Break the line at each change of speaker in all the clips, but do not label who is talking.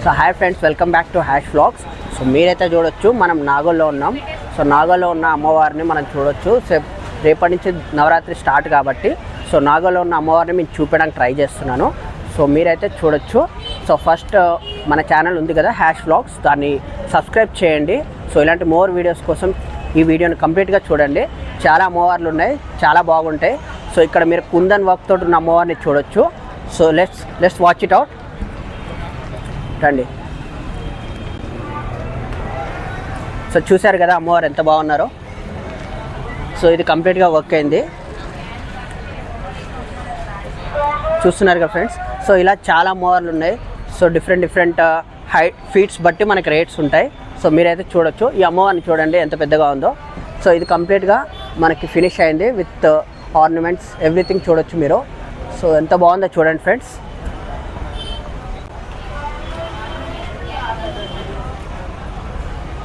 So hi friends, welcome back to hash vlogs. So మీరైతే చూడొచ్చు మనం నాగోల్లో ఉన్నాం. సో నాగోల్లో ఉన్న అమ్మవారిని మనం చూడొచ్చు. రేపటి నుంచి నవరాత్రి స్టార్ట్ కాబట్టి సో నాగోల్లో ఉన్న అమ్మవారిని మీకు చూపించడానికి ట్రై చేస్తున్నాను. సో మీరైతే చూడొచ్చు. సో ఫస్ట్ మన ఛానల్ ఉంది కదా హ్యాష్ వ్లాగ్స్, దాన్ని సబ్స్క్రైబ్ చేయండి. సో ఇలాంటి మోర్ వీడియోస్ కోసం ఈ వీడియోని కంప్లీట్గా చూడండి. చాలా అమ్మవార్లు ఉన్నాయి, చాలా బాగుంటాయి. సో ఇక్కడ మీరు కుందన్ వర్క్ తోటి ఉన్న అమ్మవారిని చూడొచ్చు. So let's watch it out. రండి. సో చూశారు కదా అమ్మవారు ఎంత బాగున్నారో. సో ఇది కంప్లీట్గా వర్క్ అయింది, చూస్తున్నారు కదా ఫ్రెండ్స్. సో ఇలా చాలా అమ్మవార్లు ఉన్నాయి. సో డిఫరెంట్ హైట్ ఫీట్స్ బట్టి మనకి రేట్స్ ఉంటాయి. సో మీరైతే చూడొచ్చు. ఈ అమ్మవారిని చూడండి ఎంత పెద్దగా ఉందో. సో ఇది కంప్లీట్గా మనకి ఫినిష్ అయింది విత్ ఆర్నమెంట్స్ ఎవ్రీథింగ్ చూడొచ్చు మీరు. సో ఎంత బాగుందో చూడండి ఫ్రెండ్స్.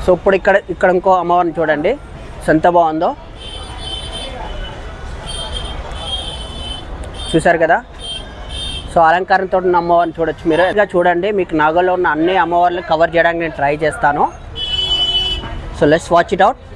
సో ఇప్పుడు ఇక్కడ ఇంకో అమ్మవారిని చూడండి. సో ఎంత బాగుందో చూశారు కదా. సో అలంకారంతో ఉన్న అమ్మవారిని చూడొచ్చు మీరు. ఇంకా చూడండి, మీకు నాగోల్లో ఉన్న అన్ని అమ్మవారిని కవర్ చేయడానికి నేను ట్రై చేస్తాను. So let's watch it out.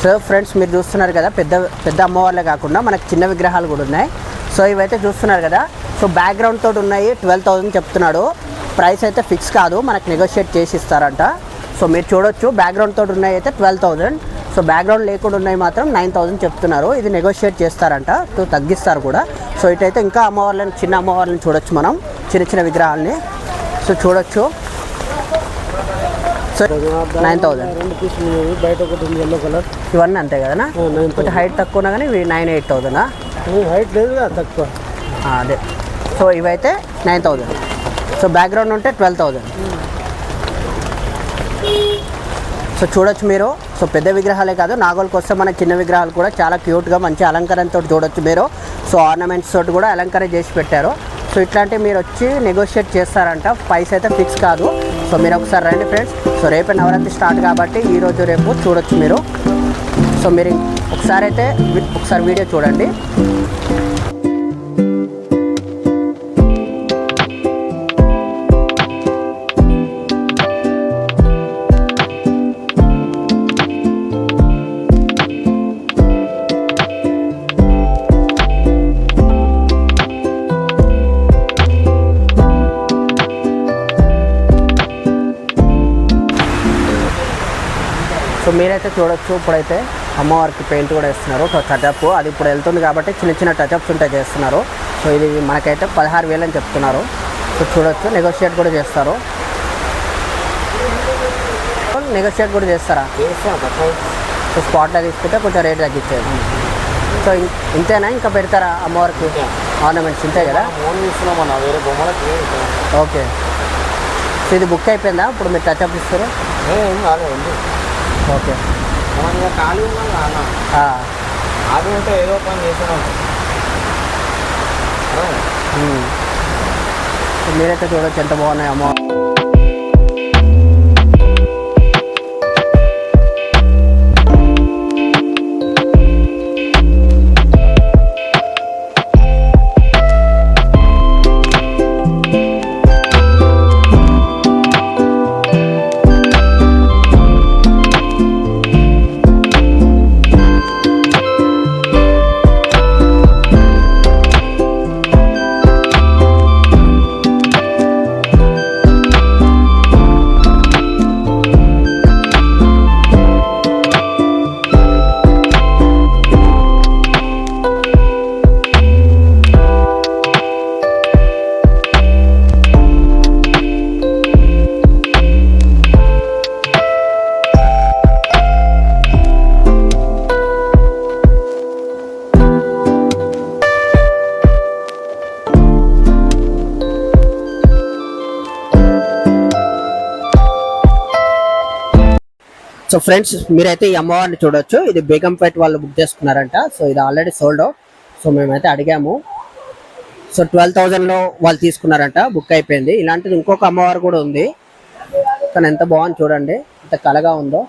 So friends మీరు చూస్తున్నారు కదా, పెద్ద అమ్మవార్లే కాకుండా మనకు చిన్న విగ్రహాలు కూడా ఉన్నాయి. సో ఇవైతే చూస్తున్నారు కదా. సో బ్యాక్గ్రౌండ్ తోటి ఉన్నాయి 12,000 చెప్తున్నాడు. ప్రైస్ అయితే ఫిక్స్ కాదు, మనకు నెగోషియేట్ చేసి ఇస్తారంట. సో మీరు చూడొచ్చు, బ్యాక్గ్రౌండ్ తోటి ఉన్నాయి అయితే 12,000. సో బ్యాక్గ్రౌండ్ లేకుండా ఉన్నాయి మాత్రం 9,000 చెప్తున్నారు. ఇది నెగోషియేట్ చేస్తారంట, సో తగ్గిస్తారు కూడా. సో ఇటైతే ఇంకా అమ్మవార్లను, చిన్న అమ్మవార్లను చూడొచ్చు మనం, చిన్న విగ్రహాలని. సో చూడొచ్చు. సో 9,000
బయట ఒకటి ఉంది ఎల్లో కలర్.
ఇవన్నీ అంతే కదనా? కొంచెం హైట్ తక్కువ ఉన్నా కానీ ఇవి 9,000-8,000.
హైట్ లేదు కదా, తక్కువ.
అదే. సో ఇవైతే 9,000. సో బ్యాక్గ్రౌండ్ ఉంటే 12,000. సో చూడొచ్చు మీరు. సో పెద్ద విగ్రహాలే కాదు, నాగోల్కి వస్తే మన చిన్న విగ్రహాలు కూడా చాలా క్యూట్గా మంచి అలంకరణతో చూడొచ్చు మీరు. సో ఆర్నమెంట్స్ తోటి కూడా అలంకరణ చేసి పెట్టారు. సో ఇట్లాంటివి మీరు వచ్చి నెగోషియేట్ చేస్తారంట, ప్రైస్ అయితే ఫిక్స్ కాదు. సో మీరు ఒకసారి రండి ఫ్రెండ్స్. సో రేపే నవరాత్రి స్టార్ట్ కాబట్టి ఈరోజు రేపు చూడొచ్చు మీరు. సో మీరు ఒకసారి వీడియో చూడండి. సో మీరైతే చూడొచ్చు, ఇప్పుడైతే అమ్మవారికి పెయింట్ కూడా వేస్తున్నారు. సో టచప్ అది ఇప్పుడు వెళ్తుంది కాబట్టి చిన్న టచప్స్ ఉంటాయి చేస్తున్నారు. సో ఇది మనకైతే 16,000 అని చెప్తున్నారు. సో చూడొచ్చు, నెగోషియేట్ కూడా చేస్తారు. నెగోషియేట్ కూడా చేస్తారా? సో స్పాట్లో తీసుకుంటే కొంచెం రేట్ తగ్గించేది. సో ఇంతేనా, ఇంకా పెడతారా అమ్మవారికి ఆర్నమెంట్స్? ఇంతే కదా. ఓకే. సో ఇది బుక్ అయిపోయిందా? ఇప్పుడు మీరు టచప్ ఇస్తారు? ఓకే.
అది ఉంటే ఏదో పని చేస్తున్నాం.
మీరైతే చూడొచ్చు ఎంత బాగున్నాయి అమ్మవారు. సో ఫ్రెండ్స్ మీరైతే ఈ అమ్మవారిని చూడొచ్చు. ఇది బేగంపేట వాళ్ళు బుక్ చేసుకున్నారంట. సో ఇది ఆల్రెడీ సోల్డ్ అవుట్. సో మేమైతే అడిగాము. సో 12,000లో వాళ్ళు తీసుకున్నారంట, బుక్ అయిపోయింది. ఇలాంటిది ఇంకొక అమ్మవారు కూడా ఉంది, కానీ ఎంత బాగుంది చూడండి, ఎంత కలగా ఉందో.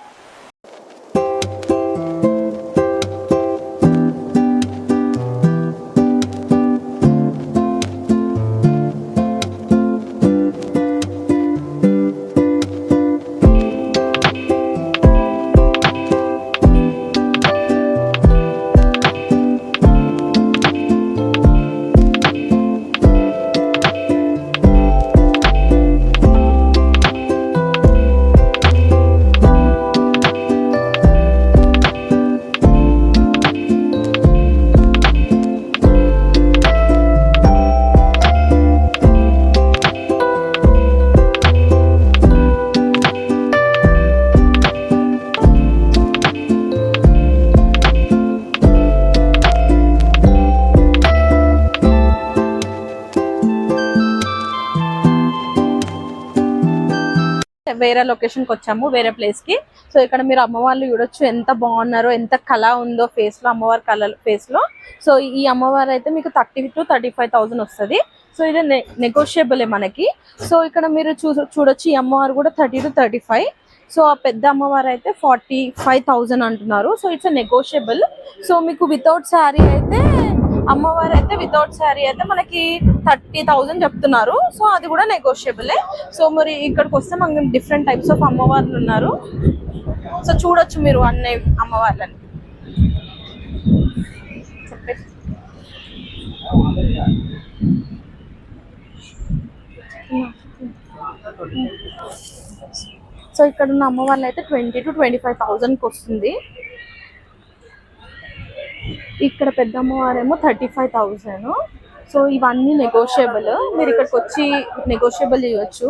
వేరే లొకేషన్కి వచ్చాము, వేరే ప్లేస్కి. సో ఇక్కడ మీరు అమ్మవార్లు చూడొచ్చు, ఎంత బాగున్నారో, ఎంత కళ ఉందో ఫేస్లో, అమ్మవారి కళ ఫేస్లో. సో ఈ అమ్మవారు అయితే మీకు 30,000 to 35,000 వస్తుంది. సో ఇది నెగోషియబులే మనకి. సో ఇక్కడ మీరు చూడొచ్చు, ఈ అమ్మవారు కూడా 30 to 35. సో ఆ పెద్ద అమ్మవారు అయితే 45,000 అంటున్నారు. So it's negotiable. సో మీకు వితౌట్ శారీ అయితే, అమ్మవారు అయితే వితౌట్ శారీ అయితే మనకి 30,000 చెప్తున్నారు. సో అది కూడా నెగోషియబులే. సో మరి ఇక్కడికి వస్తే మనకి డిఫరెంట్ టైప్స్ ఆఫ్ అమ్మవార్లు ఉన్నారు. సో చూడొచ్చు మీరు అన్ని అమ్మవార్లని. చెప్పేసి సో ఇక్కడ ఉన్న అమ్మవార్లు అయితే 20 to 25,000కి వస్తుంది. ఇక్కడ పెద్ద అమ్మవారేమో 35,000. సో ఇవన్నీ నెగోషియబుల్. మీరు ఇక్కడికి వచ్చి నెగోషియబుల్ చేయొచ్చు.